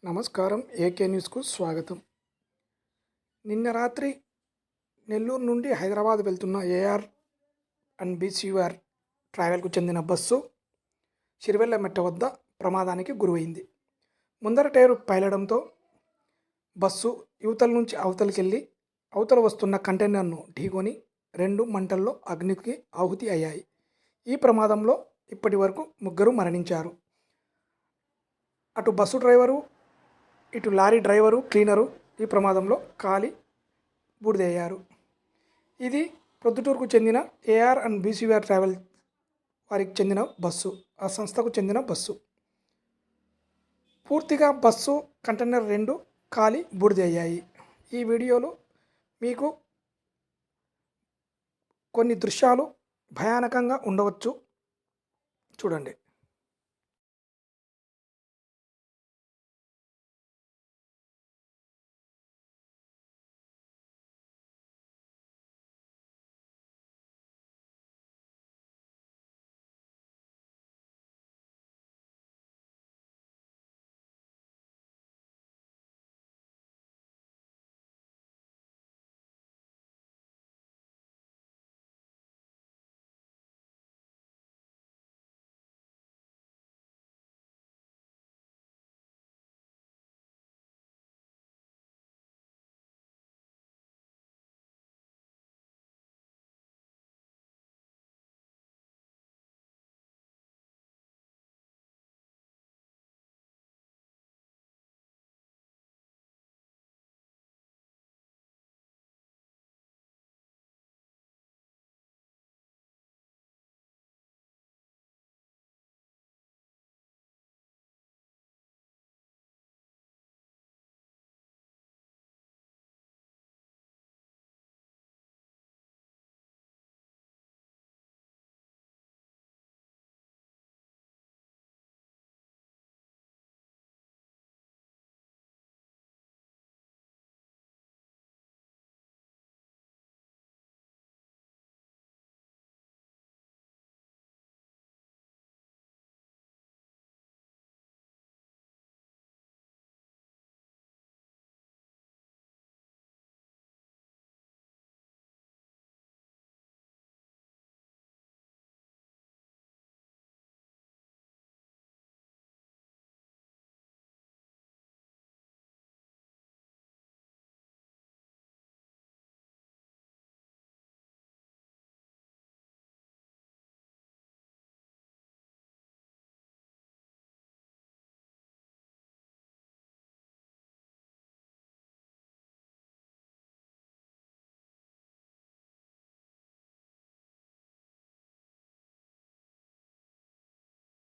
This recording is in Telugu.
నమస్కారం. ఏకే న్యూస్కు స్వాగతం. నిన్న రాత్రి నెల్లూరు నుండి హైదరాబాద్ వెళ్తున్న ఏఆర్ అండ్ బీసీఆర్ ట్రావెల్కు చెందిన బస్సు సిరివెల్లమెట్ట వద్ద ప్రమాదానికి గురైంది. ముందర టైరు పేలడంతో బస్సు యువతల నుంచి అవతలికెళ్ళి అవతల వస్తున్న కంటైనర్ను ఢీకొని రెండు మంటల్లో అగ్నికి ఆహుతి అయ్యాయి. ఈ ప్రమాదంలో ఇప్పటి వరకు 3 మరణించారు. అటు బస్సు డ్రైవరు, ఇటు లారీ డ్రైవరు, క్లీనరు ఈ ప్రమాదంలో కాలి బూడిదయ్యారు. ఇది ప్రొద్దుటూరుకు చెందిన ఏఆర్ అండ్ బీసీఆర్ ట్రావెల్ వారికి చెందిన బస్సు, ఆ సంస్థకు చెందిన బస్సు. పూర్తిగా బస్సు కంటైనర్ 2 కాలి బూడిదయ్యాయి. ఈ వీడియోలో మీకు కొన్ని దృశ్యాలు భయానకంగా ఉండవచ్చు, చూడండి.